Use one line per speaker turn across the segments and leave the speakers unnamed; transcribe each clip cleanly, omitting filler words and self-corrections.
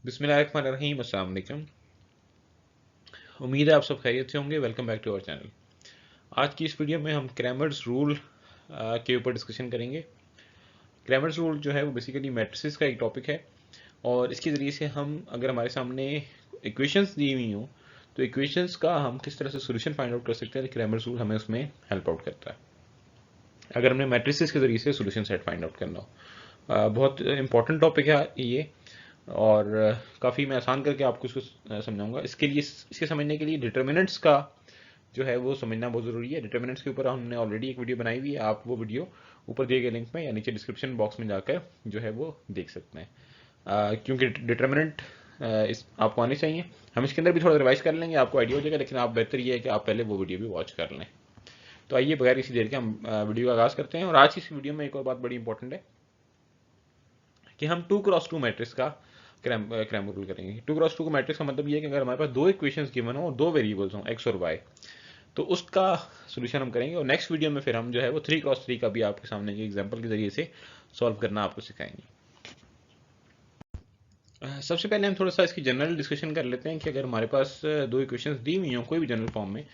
बिस्मिल्लाहिर्रहमानिर्रहीम, अस्सलाम वालेकुम। उम्मीद है आप सब खैरियत से होंगे। Welcome back to our channel. आज की इस वीडियो में हम क्रैमर्स रूल के ऊपर डिस्कशन करेंगे। क्रैमर्स रूल जो है वो बेसिकली मैट्रिसेस का एक टॉपिक है और इसके ज़रिए से हम अगर हमारे सामने इक्वेशंस दी हुई हों तो इक्वेशंस का हम किस तरह से सोल्यूशन फाइंड आउट कर सकते हैं। क्रैमर्स रूल हमें उसमें हेल्प आउट करता है अगर हमने मैट्रिसेस के ज़रिए से सोल्यूशन सेट फाइंड आउट करना हो। बहुत इंपॉर्टेंट टॉपिक है ये और काफ़ी मैं आसान करके आपको इसको समझाऊंगा। इसके लिए इसके समझने के लिए डिटर्मिनेंट्स का जो है वो समझना बहुत ज़रूरी है। डिटर्मिनेंट्स के ऊपर हमने ऑलरेडी एक वीडियो बनाई हुई है, आप वो वीडियो ऊपर दिए गए लिंक में या नीचे डिस्क्रिप्शन बॉक्स में जाकर जो है वो देख सकते हैं। क्योंकि डिटर्मिनेंट इस आपको आने चाहिए। हम इसके अंदर भी थोड़ा रिवाइज कर लेंगे, आपको आइडिया हो जाएगा, लेकिन आप बेहतर ये है कि आप पहले वो वीडियो भी वॉच कर लें। तो आइए बगैर किसी देर के हम वीडियो का आगाज़ करते हैं। और आज की इस वीडियो में एक और बात बड़ी इंपॉर्टेंट है कि हम 2x2 मैट्रिक्स का क्रैमर रूल करेंगे। 2x2 का मैट्रिक्स का मतलब ये है कि अगर हमारे पास दो इक्वेशंस गिवन हो और दो वेरिएबल्स हों एक्स और वाई, तो उसका सोल्यूशन हम करेंगे। और नेक्स्ट वीडियो में फिर हम जो है वो 3x3 का भी आपके सामने एग्जांपल के जरिए से सॉल्व करना आपको सिखाएंगे। सबसे पहले हम थोड़ा सा इसकी जनरल डिस्कशन कर लेते हैं कि अगर हमारे पास दो इक्वेशंस दी हुई हों कोई भी जनरल फॉर्म में,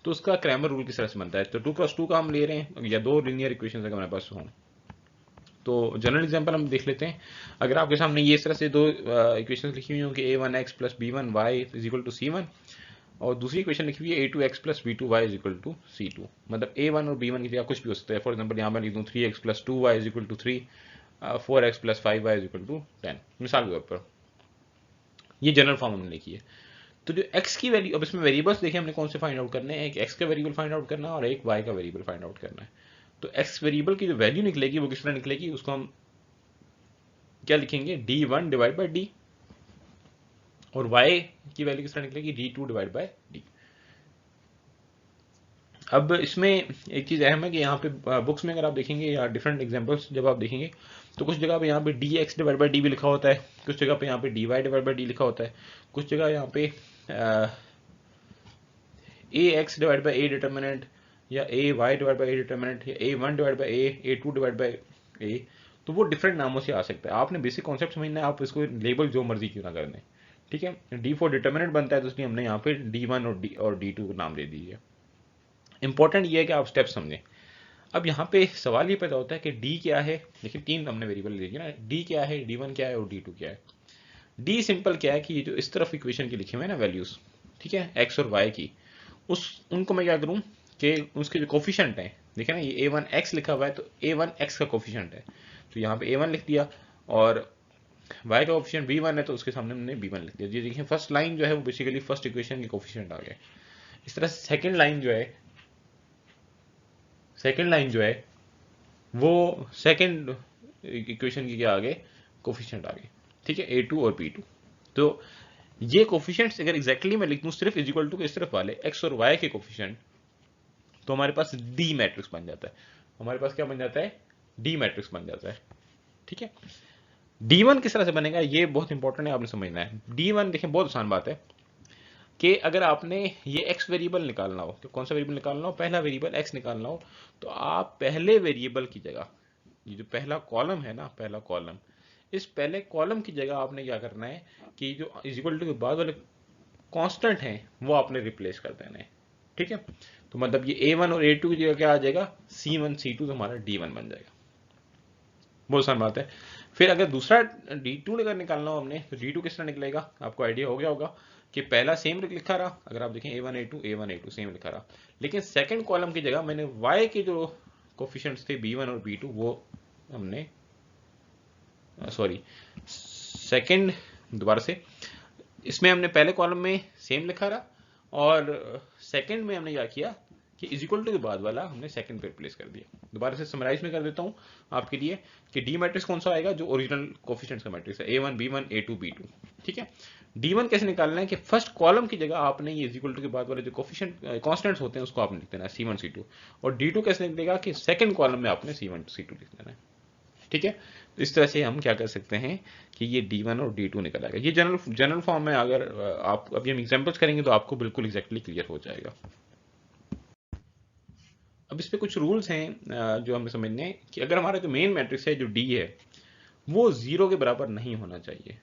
तो उसका क्रैमर रूल किस तरह से बनता है। तो 2x2 का हम ले रहे हैं या दो लीनियर इक्वेशंस अगर हमारे पास हों, तो जनरल एग्जांपल हम देख लेते हैं। अगर आपके सामने ये इस तरह से दो इक्वेशंस लिखी हुई हों कि a1x plus b1y is equal to c1 और दूसरी इक्वेशन लिखी हुई है a2x plus b2y is equal to c2, मतलब a1 और b1 की जगह कुछ भी हो सकता है। फॉर एग्जांपल यहाँ मैं लिख दूँ 3x plus 2y is equal to 3, 4x plus 5y is equal to 10, मिसाल के तौर पर ये जनरल फॉर्म हमने लिखी है। तो जो x की वैल्यू, अब इसमें वेरिएबल्स देखें हमने कौन से फाइंड आउट करने हैं। एक x का वेरिएबल फाइंड आउट करना है और एक y का वेरिएबल फाइंड आउट करना है। तो x वेरिएबल की जो वैल्यू निकलेगी वो किस तरह निकलेगी, उसको हम क्या लिखेंगे, d1 डिवाइड बाई डी, और y की वैल्यू किस तरह निकलेगी, d2 डिवाइड बाई डी। अब इसमें एक चीज़ अहम है कि यहाँ पे बुक्स में अगर आप देखेंगे या डिफरेंट एग्जांपल्स जब आप देखेंगे तो कुछ जगह पे यहाँ पे dx डिवाइड बाई डी भी लिखा होता है, कुछ जगह पे यहाँ पे dy डिवाइड बाई डी लिखा होता है, कुछ जगह यहाँ पे ax divide by a determinant या ay divide by a determinant या a1 divide by a, a2 divide by a। तो वो डिफरेंट नामों से आ सकता है। आपने बेसिक कॉन्सेप्ट समझना है, आप इसको लेबल जो मर्जी क्यों ना कर दें, ठीक है। d4 डिटर्मिनेंट बनता है तो इसलिए हमने यहाँ पे d1 और d2 को नाम दे दीजिए। इंपॉर्टेंट ये है कि आप स्टेप समझें। अब यहाँ पे सवाल ये पैदा होता है कि d क्या है। देखिए तीन हमने वेरिएबल ले ना, d क्या है, d1 क्या है और d2 क्या है। d सिंपल क्या है कि ये जो इस तरफ इक्वेशन की लिखे हुए हैं ना वैल्यूज, ठीक है, x और y की, उनको मैं क्या करूं कि उसके जो कोफिशिएंट हैं, देखें ना ये a1x लिखा हुआ है तो a1x का कोफिशिएंट है, तो यहाँ पे a1 लिख दिया, और y का कोफिशिएंट b1 है तो उसके सामने हमने b1 लिख दिया। ये देखिए फर्स्ट लाइन जो है वो बेसिकली फर्स्ट इक्वेशन के कोफिशिएंट आ गए। इस तरह से सेकंड लाइन जो है वो सेकंड इक्वेशन की क्या आ गए, कोफिशिएंट आ गए, ठीक है, a2 और b2। तो ये कोफिशिएंट्स अगर एग्जैक्टली मैं लिख दूं सिर्फ इज इक्वल टू के इस तरफ वाले x और y के कोफिशिएंट, तो हमारे पास डी मैट्रिक्स बन जाता है। हमारे पास क्या बन जाता है, डी मैट्रिक्स बन जाता है, ठीक है। D1 किस तरह से बनेगा ये बहुत इंपॉर्टेंट है, आपने समझना है। D1 देखें बहुत आसान बात है कि अगर आपने ये x वेरिएबल निकालना हो, तो कौन सा वेरिएबल निकालना हो, पहला वेरिएबल x निकालना हो, तो आप पहले वेरिएबल की जगह ये जो पहला कॉलम है ना, पहला कॉलम, इस पहले कॉलम की जगह आपने क्या करना है कि जो इज इक्वल टू के बाद वाले कांस्टेंट हैं वो आपने रिप्लेस कर देना है, ठीक है। तो मतलब ये a1 और a2 की जगह क्या आ जाएगा, c1 c2, तो हमारा d1 बन जाएगा। बहुत आसान बात है। फिर अगर दूसरा d2 अगर निकालना हो हमने, तो d2 किस तरह निकलेगा, आपको आइडिया हो गया होगा कि पहला सेम लिखा रहा, अगर आप देखें a1 a2 सेम लिखा रहा, लेकिन सेकंड कॉलम की जगह मैंने y के जो कोफिशिएंट्स थे b1 और b2 वो हमने सॉरी सेकंड दोबारा से, इसमें हमने पहले कॉलम में सेम लिखा रहा और सेकंड में हमने क्या किया कि इज इक्वल टू के बाद वाला हमने सेकंड पे रिप्लेस कर दिया। दोबारा से समराइज में कर देता हूं आपके लिए कि डी मैट्रिक्स कौन सा आएगा, जो ओरिजिनल कोफिशिएंट्स का मैट्रिक्स है a1 b1 a2 b2, ठीक है। d1 कैसे निकालना है कि फर्स्ट कॉलम की जगह आपने ये इज इक्वल टू के बाद वाले जो कोफिशिएंट कांस्टेंट्स होते हैं उसको आपने लिख देना है c1 c2, और d2 कैसे लिख देगा कि सेकंड कॉलम में आपने c1 c2 लिख देना है, ठीक है। तो इस तरह से हम क्या कर सकते हैं कि ये d1 और d2 निकल आएगा। ये जनरल फॉर्म में अगर आप अभी हम एग्जांपल्स करेंगे तो आपको बिल्कुल एग्जैक्टली क्लियर हो जाएगा। अब इस पे कुछ रूल्स हैं जो हमें समझने हैं कि अगर हमारा जो मेन मैट्रिक्स है जो d है वो 0 के बराबर नहीं होना चाहिए,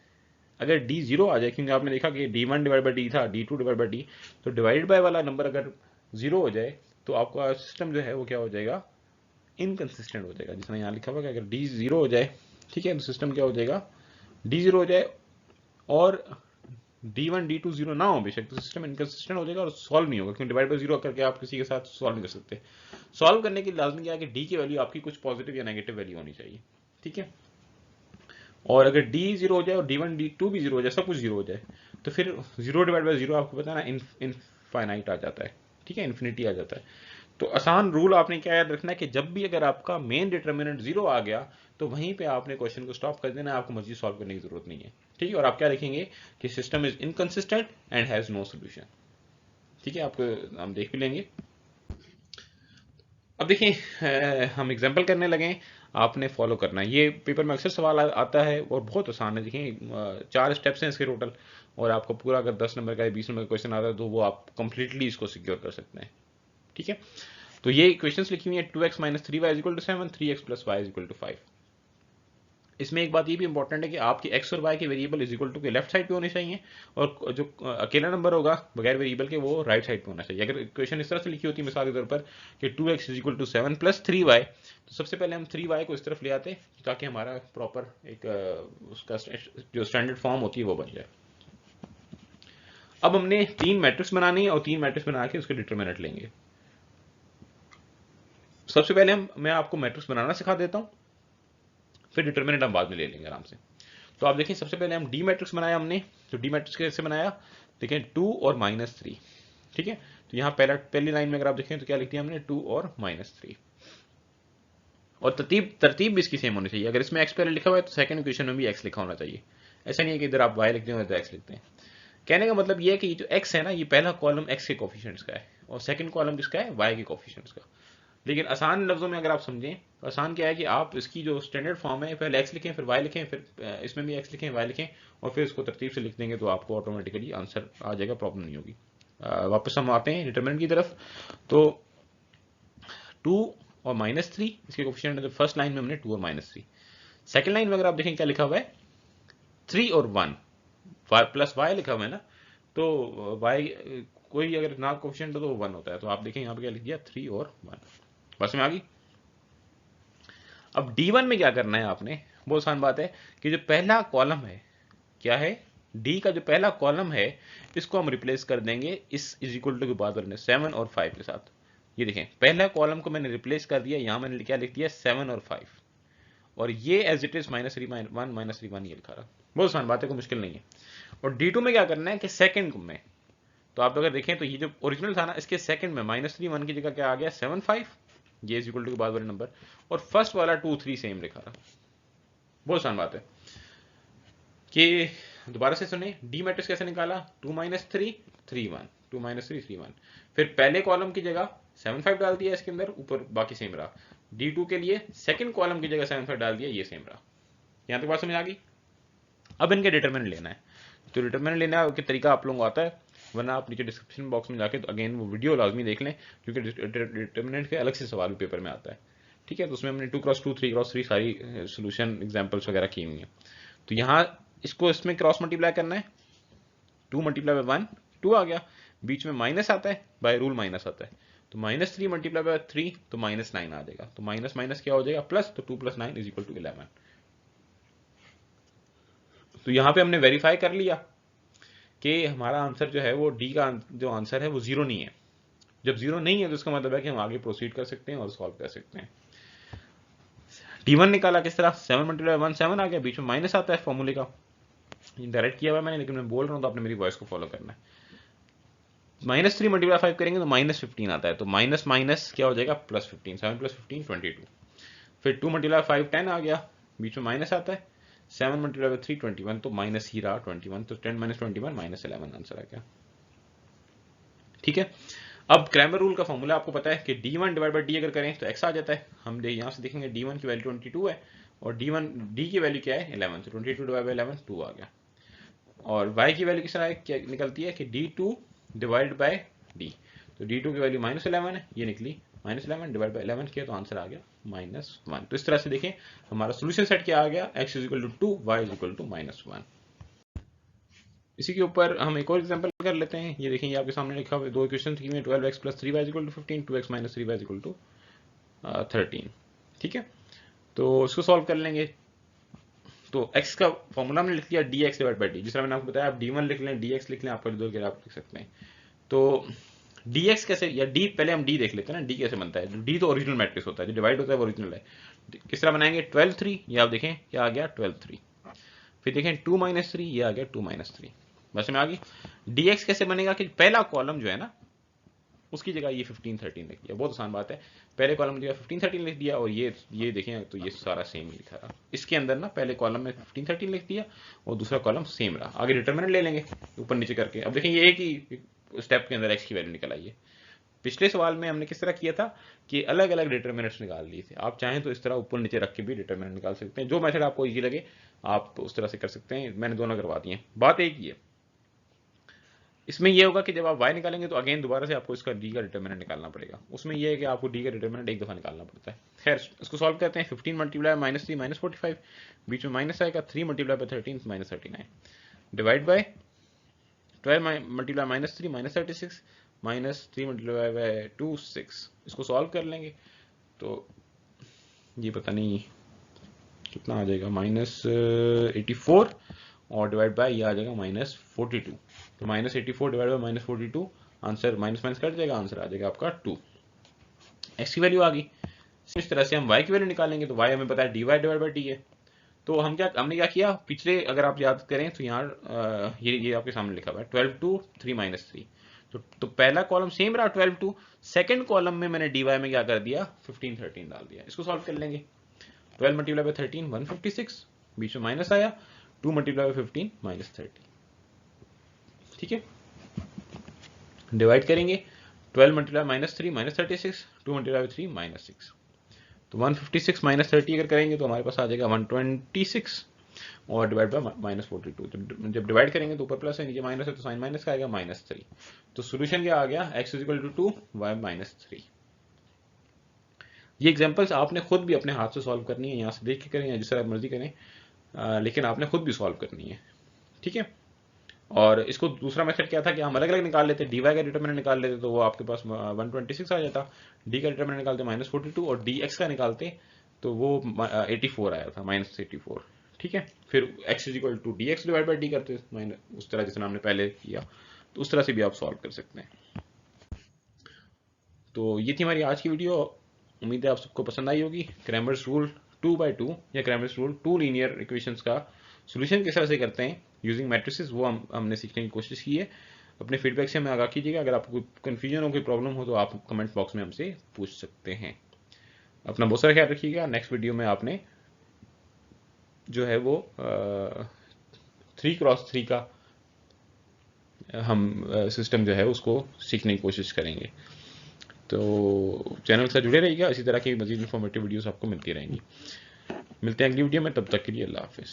अगर डी जीरो आ जाए, क्योंकि आपने देखा कि d1 डिवाइड बाई डी था, d2 डिवाइड बाई डी, तो डिवाइडेड बाय वाला नंबर अगर जीरो हो जाए तो आपका सिस्टम जो है वो क्या हो जाएगा, इनकंसिस्टेंट हो जाएगा। जिसमें यहाँ लिखा हुआ है कि अगर डी जीरो हो जाए, ठीक है, तो सिस्टम क्या हो जाएगा, डी जीरो हो जाए और d1 d2 जीरो ना हो बेशक, तो सिस्टम इनकंसिस्टेंट हो जाएगा और सॉल्व नहीं होगा, क्योंकि डिवाइड बाय जीरो करके आप किसी के साथ सॉल्व नहीं कर सकते। सॉल्व करने के लिए लाजमी क्या है कि डी की वैल्यू आपकी कुछ पॉजिटिव या नेगेटिव वैल्यू होनी चाहिए, ठीक है। और अगर डी जीरो हो जाए और d1 d2 भी जीरो हो जाए, सब कुछ जीरो हो जाए, तो फिर जीरो डिवाइड बाय जीरो आपको पता है ना, इनफाइनाइट आ जाता है, ठीक है, इन्फिनिटी आ जाता है। तो आसान रूल आपने क्या याद रखना है कि जब भी अगर आपका मेन डिटर्मिनेंट जीरो आ गया तो वहीं पे आपने क्वेश्चन को स्टॉप कर देना है, आपको मजीद सॉल्व करने की जरूरत नहीं है, ठीक है। और आप क्या लिखेंगे कि system is inconsistent and has no solution, ठीक है, आपको हम देख भी लेंगे। अब देखिए हम एग्जाम्पल करने लगे, आपने फॉलो करना है। ये पेपर में अक्सर सवाल आता है और बहुत आसान है। देखिए 4 स्टेप्स हैं इसके टोटल, और आपको पूरा अगर 10 नंबर का या 20 नंबर का क्वेश्चन आता है तो वो आप कंप्लीटली इसको सिक्योर कर सकते हैं, ठीक है। तो ये क्वेश्चंस लिखी हुई है 2x minus 3y is equal to 7, 3x plus y is equal to 5। इसमें एक बात ये भी इंपॉर्टेंट है कि आपकी x और y के वेरिएबल इज इक्वल टू के लेफ्ट साइड पे होने चाहिए, और जो अकेला नंबर होगा बगैर वेरिएबल के वो राइट साइड पे होना चाहिए। अगर इक्वेशन इस तरह से लिखी होती मिसाल के तौर पर कि 2x is equal to 7 plus 3y, तो सबसे पहले हम 3y को इस तरफ ले आते ताकि हमारा प्रॉपर एक उसका जो स्टैंडर्ड फॉर्म होती है वो बन जाए। अब हमने 3 मैट्रिक्स बनानी है और 3 मैट्रिक्स बना के उसके डिटरमिनेंट लेंगे। सबसे पहले मैं आपको मैट्रिक्स बनाना सिखा देता हूँ, फिर डिटरमिनेंट हम बाद में ले लेंगे आराम से। तो आप देखें सबसे पहले हम डी मैट्रिक्स बनाया हमने, तो डी मैट्रिक्स कैसे बनाया, देखें 2 और -3, ठीक है। तो यहाँ पहली लाइन में अगर आप देखें तो क्या लिख दिया हमने, 2 और -3, और तरतीब भी इसकी सेम होनी चाहिए। अगर इसमें x पहले लिखा हुआ है तो सेकंड इक्वेशन में भी x लिखा होना चाहिए। ऐसा नहीं है कि इधर आप y लिखते हो तो x लिखते हैं। कहने का मतलब ये है कि जो x है ना, ये पहला कॉलम x के कोफिशिएंट्स का है और सेकंड कॉलम किसका है, y के कोफिशिएंट्स का। लेकिन आसान लफ्जों में अगर आप समझें तो आसान क्या है कि आप इसकी जो स्टैंडर्ड फॉर्म है पहले x लिखें, फिर y लिखें, फिर इसमें भी x लिखें, y लिखें, और फिर इसको तरतीब से लिख देंगे तो आपको ऑटोमेटिकली आंसर आ जाएगा, प्रॉब्लम नहीं होगी। वापस हम आते हैं डिटरमिनेंट की तरफ। तो 2 और -3 इसके कोफिशिएंट है, तो फर्स्ट लाइन में हमने 2 और -3। सेकंड लाइन में अगर आप देखें क्या लिखा हुआ है, 3 और 1 प्लस y लिखा हुआ है ना, तो y कोई अगर ना कोफिशिएंट हो तो वो 1 होता है। तो आप देखें यहाँ पे क्या लिख दिया, 3 और 1। बस में आ गई। अब D1 में क्या करना है आपने, बहुत आसान बात है कि जो पहला कॉलम है क्या है, D का जो पहला कॉलम है इसको हम रिप्लेस कर देंगे इस इज इक्वल टू के बाद वाले 7 और 5 के साथ। ये देखें पहला कॉलम को मैंने रिप्लेस कर दिया, यहां मैंने क्या लिख दिया, 7 और 5, और ये एज इट इज -3 1 -3 1 ये लिखा रहा। बहुत आसान बात है, कोई मुश्किल नहीं है। और D2 में क्या करना है कि सेकंड में, तो आप अगर देखें तो ये जो ओरिजिनल था ना, इसके सेकंड में -3 1 की जगह क्या आ गया, 7 5, ये इज इक्वल टू के बाद वाले नंबर, और फर्स्ट वाला 2 3 सेम लिखा रहा। बहुत आसान बात है कि दोबारा से सुने, डी मैट्रिक्स कैसे निकाला, 2 -3 3 1, 2 -3 3 1, फिर पहले कॉलम की जगह 7 5 डाल दिया इसके अंदर, ऊपर बाकी सेम रहा। D2 के लिए सेकंड कॉलम की जगह 7 5 डाल दिया, ये सेम रहा। यहां तक बात समझ आ गई। अब इनके डिटरमिनेंट लेना है, तो डिटरमिनेंट लेना है तरीका आप लोगों को आता है, वरना आप नीचे डिस्क्रिप्शन बॉक्स में जाके तो अगेन वो वीडियो लाजमी देख लें, क्योंकि डिटरमिनेंट के अलग से सवाल पेपर में आता है, ठीक है। तो उसमें हमने 2x2 3x3 सारी सोल्यूशन एग्जांपल्स वगैरह की हुई हैं। तो यहाँ इसको इसमें क्रॉस मल्टीप्लाई करना है, 2 मल्टीप्लाई बाय 1 2 आ गया, बीच में माइनस आता है, बाय रूल माइनस आता है, तो -3 मल्टीप्लाई बाय 3 तो -9 आ जाएगा, तो माइनस माइनस क्या हो जाएगा प्लस, तो 2 + 9 इज इक्वल टू 11। तो यहाँ पे हमने वेरीफाई कर लिया कि हमारा आंसर जो है वो डी का जो आंसर है वो जीरो नहीं है। जब जीरो नहीं है तो इसका मतलब है कि हम आगे प्रोसीड कर सकते हैं और सॉल्व कर सकते हैं। D1 निकाला किस तरह, 7 × 1 7 आ गया, बीच में माइनस आता है फॉर्मूले का, डायरेक्ट किया हुआ मैंने, लेकिन मैं बोल रहा हूँ तो आपने मेरी वॉइस को फॉलो करना है। -3 × 5 करेंगे तो -15 आता है, तो माइनस माइनस क्या हो जाएगा +15, 7 + 15 22। फिर 2 × 5 10 आ गया, बीच में माइनस आता है, 7 × 3 21, तो माइनस ही रहा 21, तो 10 - 21 -11 आंसर आ गया, ठीक है। अब क्रैमर रूल का फॉर्मूला आपको पता है कि D1 डिवाइड बाई डी अगर करें तो x आ जाता है। हम यहाँ से देखेंगे D1 की वैल्यू 22 है और D की वैल्यू क्या है 11, तो 22 डिवाइड बाई 11 2 आ गया। और y की वैल्यू किस तरह क्या निकलती है कि D2 डिवाइड बाई डी, तो D2 की वैल्यू -11 है, ये निकली -11 डिवाइड बाई 11 किया तो आंसर आ गया -1। तो इस तरह से देखें हमारा सोल्यूशन सेट क्या आ गया, x = 2 y = -1। इसी के ऊपर हम एक और एग्जांपल कर लेते हैं। ये देखें, ये आपके सामने लिखा हुआ है, दो इक्वेशन थी में 12x + 3y = 15, 2x - 3y = 13। ठीक है, तो इसको सॉल्व कर लेंगे। तो x का फॉर्मूला हमने लिख लिया dx/dt, जिस तरह मैंने आपको बताया आप d1 लिख लें, dx लिख लें, आपको दो के आप लिख सकते हैं। तो dx कैसे, या d, पहले हम d देख लेते हैं ना, d कैसे बनता है। d तो ओरिजिनल मैट्रिक्स होता है, जो डिवाइड होता है वो ओरिजिनल है। किस तरह बनाएंगे, 12 3, ये आप देखें क्या आ गया 12 3, फिर देखें 2 - 3, ये आ गया 2 - 3, बस में आ गई। dx कैसे बनेगा कि पहला कॉलम जो है ना उसकी जगह ये 15 13 लिख दिया, बहुत आसान बात है। पहले कॉलम की जगह 15 13 लिख दिया, और ये देखें तो ये सारा सेम लिखा रहा। इसके अंदर ना पहले कॉलम में 15 13 लिख दिया और दूसरा कॉलम सेम रहा। आगे डिटरमिनेंट ले लेंगे ऊपर नीचे करके। अब देखें ये एक ही स्टेप के अंदर x की वैल्यू निकल आई है। पिछले सवाल में हमने किस तरह किया था कि अलग अलग डिटरमिनेंट्स निकाल लिए थे। आप चाहें तो इस तरह ऊपर नीचे रख के भी डिटरमिनेंट निकाल सकते हैं, जो मेथड आपको इजी लगे आप उस तरह से कर सकते हैं। मैंने दोनों करवा दिए। बात एक ही है, इसमें ये होगा कि जब आप y निकालेंगे तो अगेन दोबारा से आपको इसका d का डिटरमिनेंट निकालना पड़ेगा। उसमें ये है कि आपको d का डिटरमिनेंट एक दफा निकालना पड़ता है। खैर इसको सॉल्व करते हैं। 15 × -3 -45, बीच में माइनस आएगा, 3 × 13 -39, डिवाइड बाय 12 × -3 -36, -3 × 2 6। इसको सॉल्व कर लेंगे तो ये पता नहीं कितना आ जाएगा, -84, और डिवाइड बाय ये आ जाएगा -42। तो -84 divide by -42, answer minus minus cut जाएगा, आंसर आ जाएगा आपका 2। x की वैल्यू आ गई। इस तरह से हम y की वैल्यू निकालेंगे तो y हमें पता है dy/dt है। तो हमने क्या किया पिछले, अगर आप याद करें तो यहाँ ये आपके सामने लिखा हुआ है 12 2 3 -3। तो पहला कॉलम सेम रहा 12 2, सेकंड कॉलम में मैंने dy में क्या कर दिया 15 13 डाल दिया। इसको सॉल्व कर लेंगे। 12 × 13 156, बीच में माइनस आया, 2 × 15 -30। ठीक है, डिवाइड करेंगे 12 × -3 -36, 2 × 3 -6। तो 156 -30 अगर करेंगे तो हमारे पास आ जाएगा 126, और डिवाइड बाय -42। तो जब डिवाइड करेंगे तो ऊपर प्लस है नीचे माइनस है, तो साइन माइनस का आएगा -3। तो सोल्यूशन क्या आ गया, x = 2 y -3। ये एग्जांपल्स आपने खुद भी अपने हाथ से सॉल्व करनी है, यहाँ से देख के करें या जिस तरह मर्जी करें, लेकिन आपने खुद भी सॉल्व करनी है। ठीक है, और इसको दूसरा मेथड क्या था कि हम अलग अलग निकाल लेते, dy का डिटरमिनेंट निकाल लेते तो वो आपके पास 126 आ जाता, d का डिटरमिनेंट निकालते -42, और dx का निकालते तो वो 84 आया था, -84। ठीक है, फिर x = dx/d करते उस तरह जिस हमने पहले किया, तो उस तरह से भी आप सॉल्व कर सकते हैं। तो ये थी हमारी आज की वीडियो। उम्मीद है आप सबको पसंद आई होगी। क्रैमर्स रूल 2/2 या क्रैमर्स रूल 2 लीनियर इक्वेशंस का सोल्यूशन किस तरह से करते हैं यूजिंग मैट्रिसेस, वो हमने सीखने की कोशिश की है। अपने फीडबैक से हमें आगाह कीजिएगा। अगर आपको कोई कन्फ्यूजन हो, कोई प्रॉब्लम हो तो आप कमेंट बॉक्स में हमसे पूछ सकते हैं। अपना बहुत सारा ख्याल रखिएगा। नेक्स्ट वीडियो में आपने जो है वो 3x3 का हम सिस्टम जो है उसको सीखने की कोशिश करेंगे। तो चैनल से जुड़े रहिएगा, इसी तरह की मजीद इन्फॉर्मेटिव वीडियोस आपको मिलती रहेंगी। मिलते हैं अगली वीडियो में, तब तक के लिए अल्लाह हाफिज़।